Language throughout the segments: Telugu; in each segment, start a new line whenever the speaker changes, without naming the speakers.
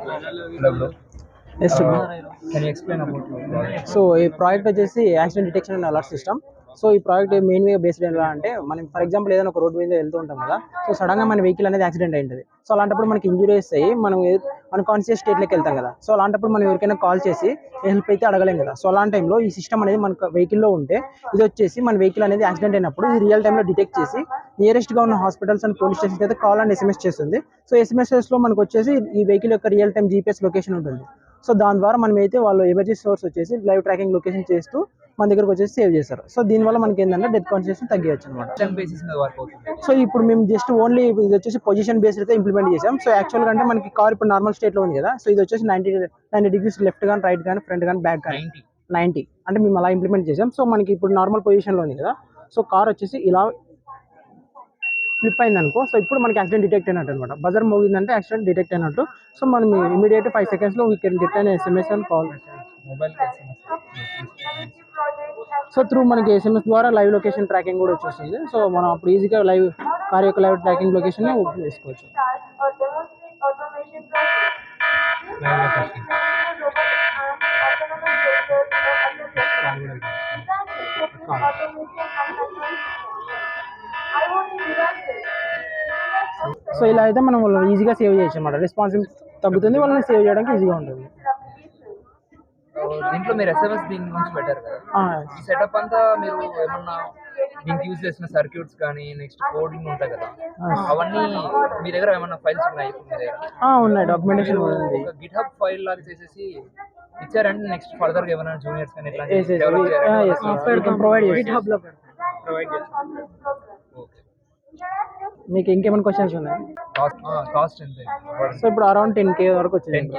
Hello, bro.
Yes,
Can you explain about your project?
So ఈ ప్రాజెక్ట్ వచ్చేసి accident detection and alert system. So ఈ ప్రాజెక్ట్ మెయిన్గా బేస్డ్ ఎలా అంటే మనం ఫర్ ఎగ్జాంపుల్ ఏదైనా ఒక రోడ్ మీద వెళ్తూ ఉంటాం కదా. సో సడన్గా మన వెహికల్ అనేది యాక్సిడెంట్ అయింటుంది. సో అలాంటప్పుడు మనకి ఇంజురీస్ అయ్యి మనం అన్కాన్షియస్ స్టేట్లోకి వెళ్తాం కదా. సో అలాంటప్పుడు మనం ఎవరికైనా కాల్ చేసి హెల్ప్ అయితే అడగలేం కదా. సో అలాంటి టైంలో ఈ సిస్టమ్ అనేది మన వెహికల్లో ఉంటే ఇది వచ్చేసి మన వెహికల్ అనేది యాక్సిడెంట్ అయినప్పుడు ఇది రియల్ టైంలో డిటెక్ట్ చేసి నియరెస్ట్గా ఉన్న హాస్పిటల్స్ అండ్ పోలీస్ స్టేషన్స్ అయితే కాల్ అండ్ ఎస్ఎంఎస్ చేస్తుంది. సో ఎస్ఎంఎస్లో మనకు వచ్చేసి ఈ వెహికల్ యొక్క రియల్ టైం జీపీఎస్ లొకేషన్ ఉంటుంది. సో దాని ద్వారా మనం అయితే వాళ్ళు ఎమర్జెన్సీ సోర్స్ వచ్చేసి లైవ్ ట్రాకింగ్ లొకేషన్ చేస్తూ మన దగ్గరకు వచ్చేసి సేవ్ చేస్తారు. సో దీనివల్ల మనకి ఏంటంటే డెత్ కాన్షియస్ తగ్గించచ్చు అనమాట.
టైం బేసిస్ మీద వర్క్ అవుతుంది.
సో ఇప్పుడు మేము జస్ట్ ఓన్లీ ఇది వచ్చేసి పొజిషన్ బేస్డ్ అయితే ఇంప్లిమెంట్ చేసాం. సో యాక్చువల్గా అంటే మనకి కార్ ఇప్పుడు నార్మల్ స్టేట్లో ఉంది కదా. సో ఇది వచ్చేసి 90 డిగ్రీస్ లెఫ్ట్ కానీ రైట్ కానీ ఫ్రంట్ కానీ బ్యాక్ కానీ 90 అంటే మేము అలా ఇంప్లిమెంట్ చేసాం. సో మనకి ఇప్పుడు నార్మల్ పొజిషన్లో ఉంది కదా. సో కార్ వచ్చేసి ఇలా ఫ్లిప్ అయింది అనుకో. సో ఇప్పుడు మనకి యాక్సిడెంట్ డిటెక్ట్ అయినట్టు అనమాట. బజర్ మోగిందంటే యాక్సిడెంట్ డిటెక్ట్ అయినట్టు. సో మనం immediate 5 seconds we can get an SMS and call.
Mobile
so through మనకి ఎస్ఎంఎస్ ద్వారా లైవ్ లొకేషన్ ట్రాకింగ్ కూడా వచ్చేస్తుంది. సో మనం అప్పుడు ఈజీగా లైవ్ కార్ యొక్క లైవ్ ట్రాకింగ్ లొకేషన్ వేసుకోవచ్చు. సో ఇలా అయితే మనం వాళ్ళని ఈజీగా సేవ్ చేయొచ్చు అనమాట. రెస్పాన్సిబిలిటీ తగ్గుతుంది, వాళ్ళని సేవ్ చేయడానికి ఈజీగా ఉంటుంది.
దీంట్లో మీరు ఎస్ఎంఎస్ దీని గురించి పెట్టారు కదా. ఈ సెటప్ అంతా మీరు ఏమన్నా దీనికి యూజ్ చేసిన సర్క్యూట్స్ కానీ నెక్స్ట్ కోడింగ్ ఉంటాయి కదా, అవన్నీ మీ దగ్గర ఏమన్నా ఫైల్స్ ఉన్నాయి?
ఉన్నాయి, డాక్యుమెంటేషన్ ఉంది.
ఒక గిట్హబ్ ఫైల్ లాగా చేసేసి ఇచ్చారంటే నెక్స్ట్ ఫర్దర్ గా ఏమైనా జూనియర్స్ కానీ ఇట్లా ప్రొవైడ్ చేస్తారు.
మీకు ఇంకేమైనా క్వశ్చన్స్ ఉన్నాయి?
కాస్ట్ ఎంత?
సో ఇప్పుడు అరౌండ్ 10K వరకు వచ్చింది.
10K.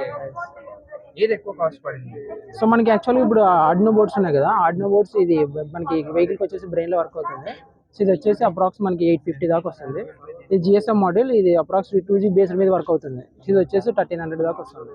ఏది ఎక్కువ కాస్ట్ పడింది?
సో మనకి యాక్చువల్గా ఇప్పుడు ఆర్డినో బోర్డ్స్ ఉన్నాయి కదా. ఆర్డినో బోర్డ్స్ ఇది మనకి వెహికల్కి వచ్చేసి బ్రెయిన్లో వర్క్ అవుతుంది. సో ఇది వచ్చేసి అప్రాక్స్ మనకి 850 దాకా వస్తుంది. ఇది జిఎస్ఎం మోడల్, ఇది అప్రాక్స్ 2G బేస్ మీద వర్క్ అవుతుంది. ఇది వచ్చేసి 1300 దాకా వస్తుంది.